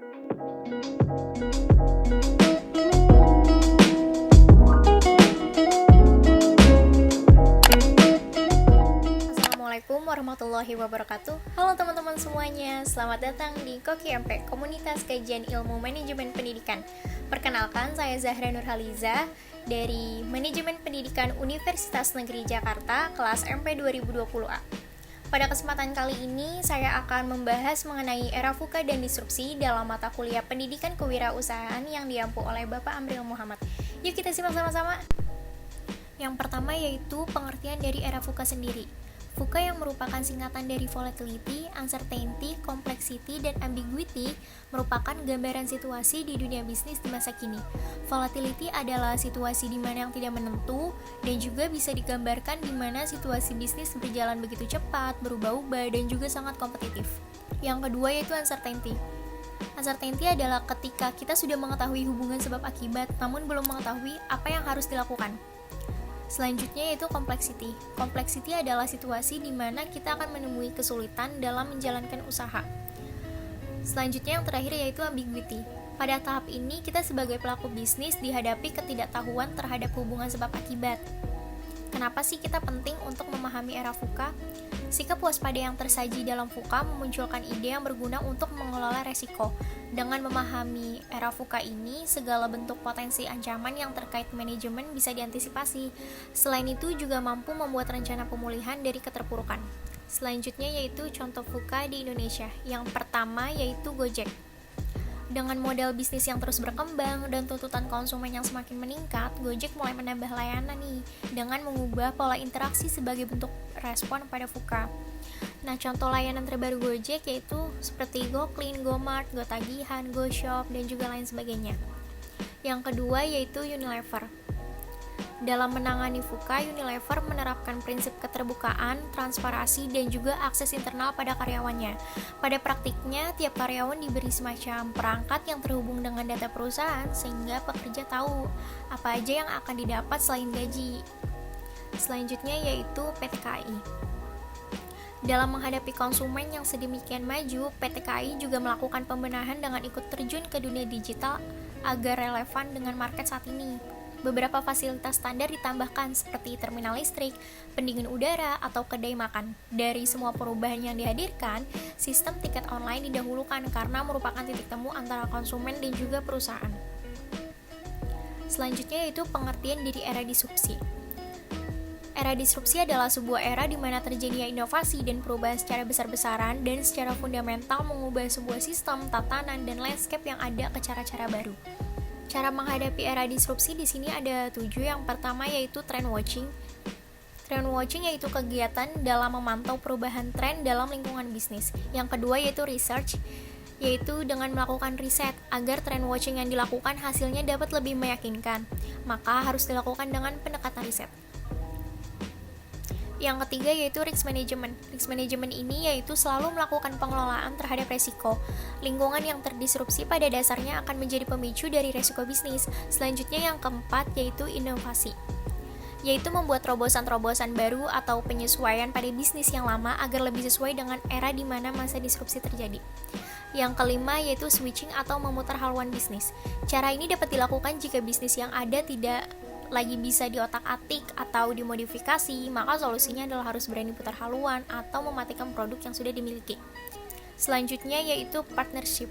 Assalamualaikum warahmatullahi wabarakatuh. Halo teman-teman semuanya, selamat datang di Koki MP, Komunitas Kajian Ilmu Manajemen Pendidikan. Perkenalkan, saya Zahra Nurhaliza dari Manajemen Pendidikan Universitas Negeri Jakarta, kelas MP 2020A. Pada kesempatan kali ini, saya akan membahas mengenai era VUCA dan disrupsi dalam mata kuliah Pendidikan Kewirausahaan yang diampu oleh Bapak Amril Muhammad. Yuk kita simak sama-sama. Yang pertama yaitu pengertian dari era VUCA sendiri. VUCA yang merupakan singkatan dari volatility, uncertainty, complexity, dan ambiguity merupakan gambaran situasi di dunia bisnis di masa kini. Volatility adalah situasi di mana yang tidak menentu dan juga bisa digambarkan di mana situasi bisnis berjalan begitu cepat, berubah-ubah, dan juga sangat kompetitif. Yang kedua yaitu uncertainty. Uncertainty adalah ketika kita sudah mengetahui hubungan sebab akibat namun belum mengetahui apa yang harus dilakukan. Selanjutnya yaitu complexity. Complexity adalah situasi di mana kita akan menemui kesulitan dalam menjalankan usaha. Selanjutnya yang terakhir yaitu ambiguity. Pada tahap ini kita sebagai pelaku bisnis dihadapi ketidaktahuan terhadap hubungan sebab akibat. Kenapa sih kita penting untuk memahami era VUCA? Sikap waspada yang tersaji dalam VUCA memunculkan ide yang berguna untuk mengelola resiko. Dengan memahami era VUCA ini, segala bentuk potensi ancaman yang terkait manajemen bisa diantisipasi. Selain itu juga mampu membuat rencana pemulihan dari keterpurukan. Selanjutnya yaitu contoh VUCA di Indonesia. Yang pertama yaitu Gojek. Dengan model bisnis yang terus berkembang dan tuntutan konsumen yang semakin meningkat, Gojek mulai menambah layanan nih dengan mengubah pola interaksi sebagai bentuk respon pada VUCA. Nah, contoh layanan terbaru Gojek yaitu seperti GoClean, GoMart, GoTagihan, GoShop, dan juga lain sebagainya. Yang kedua yaitu Unilever. Dalam menangani VUCA, Unilever menerapkan prinsip keterbukaan, transparansi, dan juga akses internal pada karyawannya. Pada praktiknya, tiap karyawan diberi semacam perangkat yang terhubung dengan data perusahaan sehingga pekerja tahu apa aja yang akan didapat selain gaji. Selanjutnya yaitu PT KAI. Dalam menghadapi konsumen yang sedemikian maju, PT KAI juga melakukan pembenahan dengan ikut terjun ke dunia digital agar relevan dengan market saat ini. Beberapa fasilitas standar ditambahkan seperti terminal listrik, pendingin udara, atau kedai makan. Dari semua perubahan yang dihadirkan, sistem tiket online didahulukan karena merupakan titik temu antara konsumen dan juga perusahaan. Selanjutnya yaitu pengertian dari era disrupsi. Era disrupsi adalah sebuah era di mana terjadinya inovasi dan perubahan secara besar-besaran dan secara fundamental mengubah sebuah sistem, tatanan, dan landscape yang ada ke cara-cara baru. Cara menghadapi era disrupsi di sini ada 7. Yang pertama yaitu trend watching. Trend watching yaitu kegiatan dalam memantau perubahan tren dalam lingkungan bisnis. Yang kedua yaitu research, yaitu dengan melakukan riset agar trend watching yang dilakukan hasilnya dapat lebih meyakinkan. Maka harus dilakukan dengan pendekatan riset. Yang ketiga yaitu risk management. Risk management ini yaitu selalu melakukan pengelolaan terhadap resiko. Lingkungan yang terdisrupsi pada dasarnya akan menjadi pemicu dari resiko bisnis. Selanjutnya yang keempat yaitu inovasi, yaitu membuat terobosan-terobosan baru atau penyesuaian pada bisnis yang lama agar lebih sesuai dengan era di mana masa disrupsi terjadi. Yang kelima yaitu switching atau memutar haluan bisnis. Cara ini dapat dilakukan jika bisnis yang ada tidak lagi bisa diotak-atik atau dimodifikasi, maka solusinya adalah harus berani putar haluan atau mematikan produk yang sudah dimiliki. Selanjutnya yaitu partnership,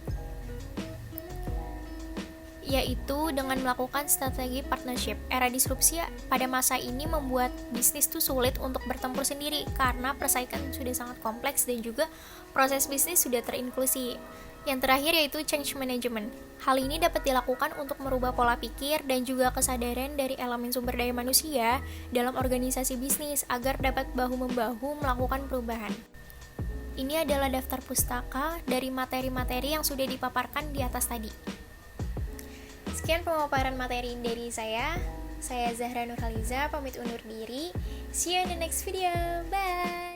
yaitu dengan melakukan strategi partnership. Era disrupsi pada masa ini membuat bisnis tuh sulit untuk bertempur sendiri karena persaingan sudah sangat kompleks dan juga proses bisnis sudah terinklusi. Yang terakhir yaitu change management. Hal ini dapat dilakukan untuk merubah pola pikir dan juga kesadaran dari elemen sumber daya manusia dalam organisasi bisnis agar dapat bahu-membahu melakukan perubahan. Ini adalah daftar pustaka dari materi-materi yang sudah dipaparkan di atas tadi. Sekian pemaparan materi dari saya. Saya Zahra Nurhaliza, pamit undur diri. See you in the next video. Bye!